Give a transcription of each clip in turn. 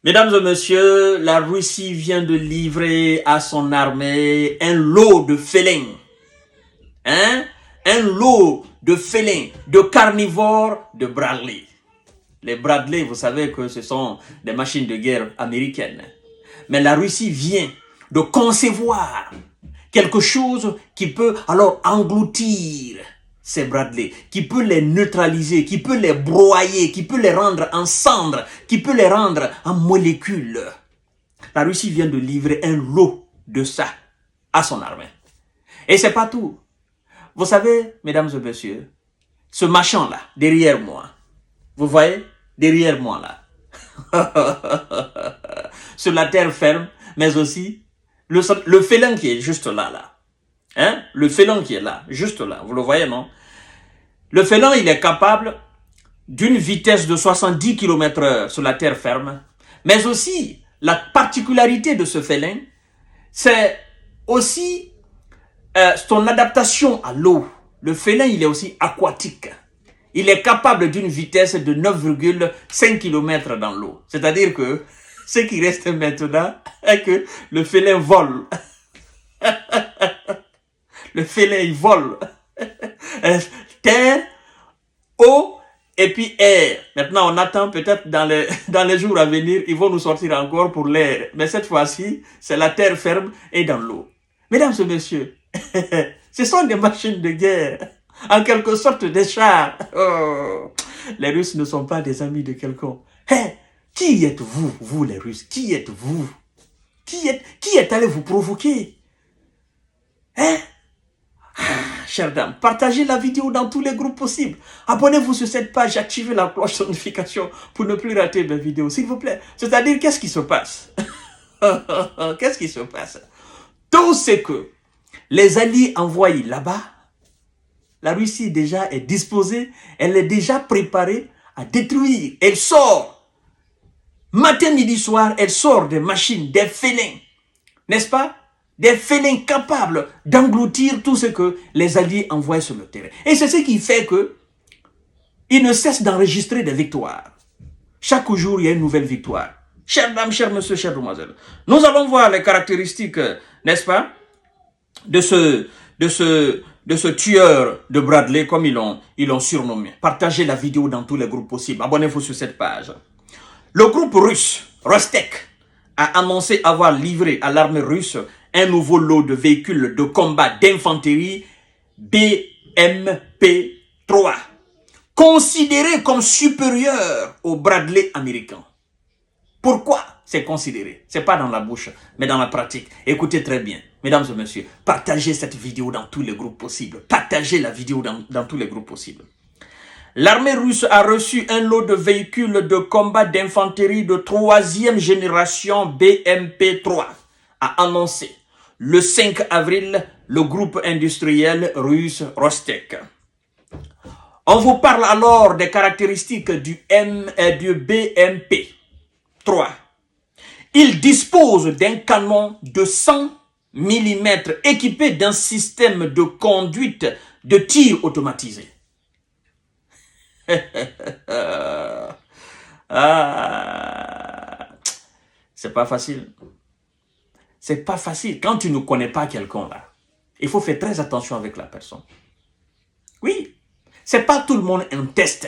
Mesdames et messieurs, la Russie vient de livrer à son armée un lot de félins. Un lot de félins, de carnivores de Bradley. Les Bradley, vous savez que ce sont des machines de guerre américaines. Mais la Russie vient de concevoir quelque chose qui peut alors engloutir ces Bradley, qui peut les neutraliser, qui peut les broyer, qui peut les rendre en cendres, qui peut les rendre en molécules. La Russie vient de livrer un lot de ça à son armée. Et c'est pas tout. Vous savez, mesdames et messieurs, ce machin-là, derrière moi, vous voyez, derrière moi là, sur la terre ferme, mais aussi le félin qui est juste là. Le félin qui est là, juste là, vous le voyez, non? Le félin, il est capable d'une vitesse de 70 km/h sur la terre ferme, mais aussi, la particularité de ce félin, c'est aussi son adaptation à l'eau. Le félin, il est aussi aquatique. Il est capable d'une vitesse de 9,5 km dans l'eau. C'est-à-dire que ce qui reste maintenant est que le félin vole. Le félin, il vole. Terre, eau et puis air. Maintenant, on attend peut-être dans les jours à venir, ils vont nous sortir encore pour l'air. Mais cette fois-ci, c'est la terre ferme et dans l'eau. Mesdames et messieurs, ce sont des machines de guerre. En quelque sorte des chars. Oh. Les Russes ne sont pas des amis de quelqu'un. Hey, qui êtes-vous, vous les Russes? Qui êtes-vous? Qui est allé vous provoquer? Chère dame, partagez la vidéo dans tous les groupes possibles. Abonnez-vous sur cette page, activez la cloche de notification pour ne plus rater mes vidéos, s'il vous plaît. C'est-à-dire, qu'est-ce qui se passe? Qu'est-ce qui se passe? Tout ce que les Alliés envoient là-bas, la Russie déjà est disposée, elle est déjà préparée à détruire. Elle sort, matin, midi, soir, elle sort des machines, des félins, n'est-ce pas? Des félins capables d'engloutir tout ce que les Alliés envoient sur le terrain. Et c'est ce qui fait que ils ne cessent d'enregistrer des victoires. Chaque jour, il y a une nouvelle victoire. Chères dames, chers messieurs, chères demoiselles, nous allons voir les caractéristiques, n'est-ce pas, de ce tueur de Bradley, comme ils l'ont surnommé. Partagez la vidéo dans tous les groupes possibles. Abonnez-vous sur cette page. Le groupe russe, Rostek, a annoncé avoir livré à l'armée russe un nouveau lot de véhicules de combat d'infanterie BMP-3, considérés comme supérieurs aux Bradley américains. Pourquoi c'est considéré? C'est pas dans la bouche, mais dans la pratique. Écoutez très bien. Mesdames et messieurs, partagez cette vidéo dans tous les groupes possibles. Partagez la vidéo dans tous les groupes possibles. L'armée russe a reçu un lot de véhicules de combat d'infanterie de 3e génération BMP-3, a annoncé le 5 avril le groupe industriel russe Rostek. On vous parle alors des caractéristiques du BMP-3. Il dispose d'un canon de 100 mm équipé d'un système de conduite de tir automatisé. C'est pas facile. C'est pas facile. Quand tu ne connais pas quelqu'un là, il faut faire très attention avec la personne. Oui, c'est pas tout le monde un test.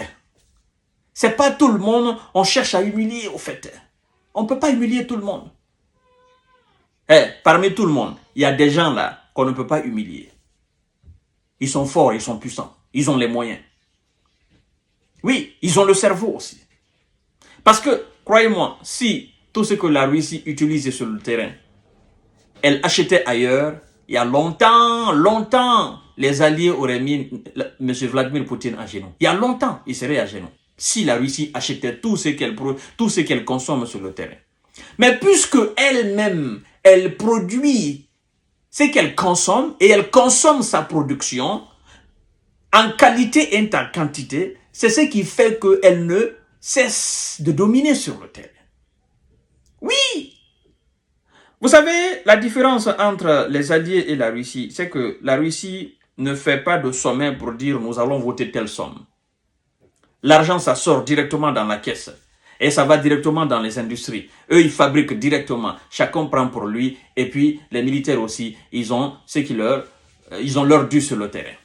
C'est pas tout le monde on cherche à humilier au fait. On ne peut pas humilier tout le monde. Parmi tout le monde, il y a des gens là qu'on ne peut pas humilier. Ils sont forts, ils sont puissants, ils ont les moyens. Oui, ils ont le cerveau aussi. Parce que, croyez-moi, si tout ce que la Russie utilise sur le terrain, elle achetait ailleurs, il y a longtemps, les Alliés auraient mis M. Vladimir Poutine à genoux. Il y a longtemps, il serait à genoux. Si la Russie achetait tout ce qu'elle consomme sur le terrain. Mais puisque elle-même, elle produit ce qu'elle consomme, et elle consomme sa production en qualité et en quantité, c'est ce qui fait qu'elle ne cesse de dominer sur le terrain. Oui! Vous savez, la différence entre les Alliés et la Russie, c'est que la Russie ne fait pas de sommet pour dire nous allons voter telle somme. L'argent, ça sort directement dans la caisse. Et ça va directement dans les industries. Eux, ils fabriquent directement. Chacun prend pour lui. Et puis, les militaires aussi, ils ont leur dû sur le terrain.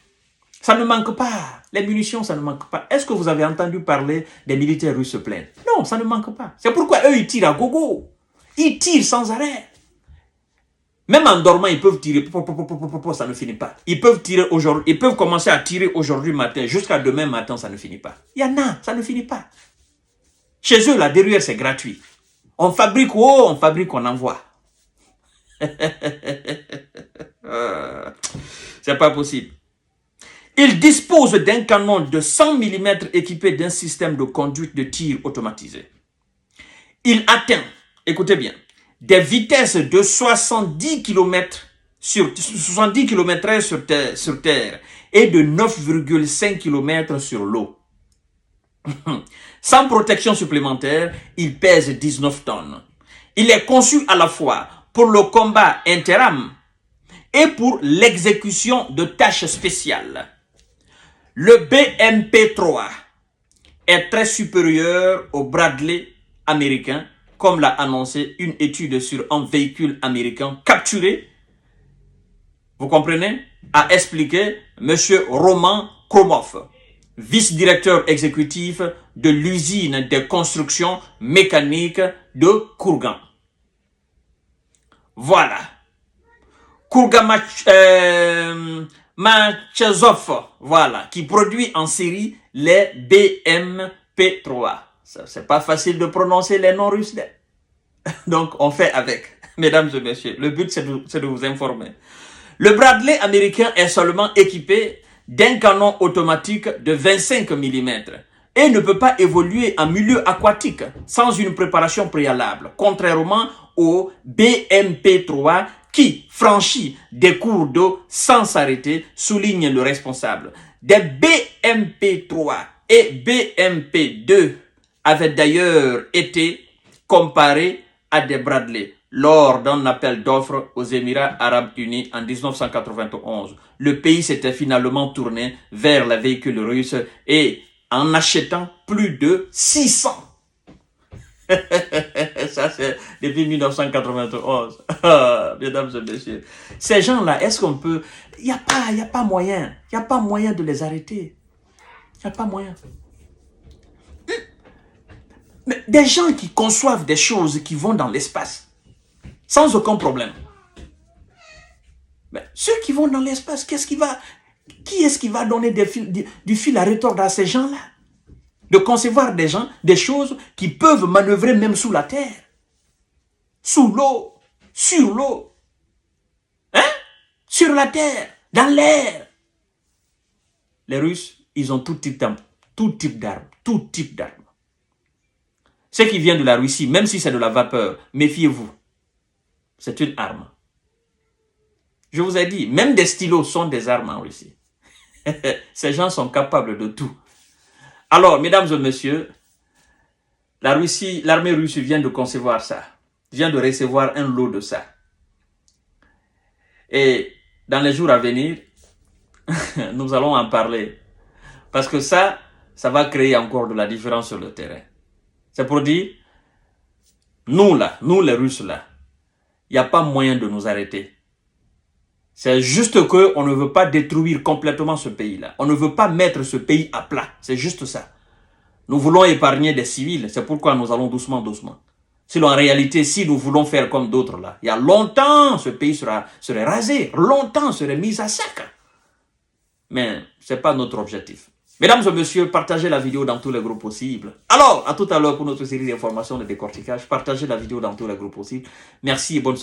Ça ne manque pas. Les munitions, ça ne manque pas. Est-ce que vous avez entendu parler des militaires russes se plaindre? Non, ça ne manque pas. C'est pourquoi eux, ils tirent à gogo. Ils tirent sans arrêt. Même en dormant, ils peuvent tirer. Ça ne finit pas. Ils peuvent tirer aujourd'hui. Ils peuvent commencer à tirer aujourd'hui matin. Jusqu'à demain matin, ça ne finit pas. Il y en a, ça ne finit pas. Chez eux, là, derrière, c'est gratuit. On fabrique, on envoie. C'est pas possible. Il dispose d'un canon de 100 mm équipé d'un système de conduite de tir automatisé. Il atteint, écoutez bien, des vitesses de 70 km/h sur terre et de 9,5 km sur l'eau. Sans protection supplémentaire, il pèse 19 tonnes. Il est conçu à la fois pour le combat interarmes et pour l'exécution de tâches spéciales. Le BMP-3 est très supérieur au Bradley américain, comme l'a annoncé une étude sur un véhicule américain capturé. Vous comprenez? A expliqué M. Roman Kromov, vice-directeur exécutif de l'usine de construction mécanique de Kourgan. Voilà. Kurgamachezov, voilà, qui produit en série les BMP-3. C'est pas facile de prononcer les noms russes. Donc, on fait avec. Mesdames et messieurs, le but, c'est de vous informer. Le Bradley américain est seulement équipé d'un canon automatique de 25 mm et ne peut pas évoluer en milieu aquatique sans une préparation préalable, contrairement au BMP-3 qui franchit des cours d'eau sans s'arrêter, souligne le responsable. Des BMP-3 et BMP-2 avaient d'ailleurs été comparés à des Bradley lors d'un appel d'offres aux Émirats Arabes Unis en 1991. Le pays s'était finalement tourné vers les véhicules russes et en achetant plus de 600. Ça, c'est depuis 1991. Mesdames et messieurs. Ces gens-là, est-ce qu'on peut... Il n'y a pas moyen. Il n'y a pas moyen de les arrêter. Il n'y a pas moyen. Mais des gens qui conçoivent des choses qui vont dans l'espace, sans aucun problème. Mais ceux qui vont dans l'espace, qui est-ce qui va donner du fil à retordre à ces gens-là? De concevoir des choses qui peuvent manœuvrer même sous la terre, sous l'eau, sur l'eau, hein? Sur la terre, dans l'air. Les Russes, ils ont tout type d'armes. Ce qui vient de la Russie, même si c'est de la vapeur, méfiez-vous. C'est une arme. Je vous ai dit, même des stylos sont des armes en Russie. Ces gens sont capables de tout. Alors, mesdames et messieurs, l'armée russe vient de concevoir ça, vient de recevoir un lot de ça. Et dans les jours à venir, nous allons en parler. Parce que ça va créer encore de la différence sur le terrain. C'est pour dire, nous les Russes là, il n'y a pas moyen de nous arrêter. C'est juste qu'on ne veut pas détruire complètement ce pays-là. On ne veut pas mettre ce pays à plat. C'est juste ça. Nous voulons épargner des civils. C'est pourquoi nous allons doucement. Sinon, en réalité, si nous voulons faire comme d'autres là, il y a longtemps, ce pays serait rasé. Longtemps, serait mis à sac. Mais ce n'est pas notre objectif. Mesdames et messieurs, partagez la vidéo dans tous les groupes possibles. Alors, à tout à l'heure pour notre série d'informations de décortiquage. Partagez la vidéo dans tous les groupes possibles. Merci et bonne soirée.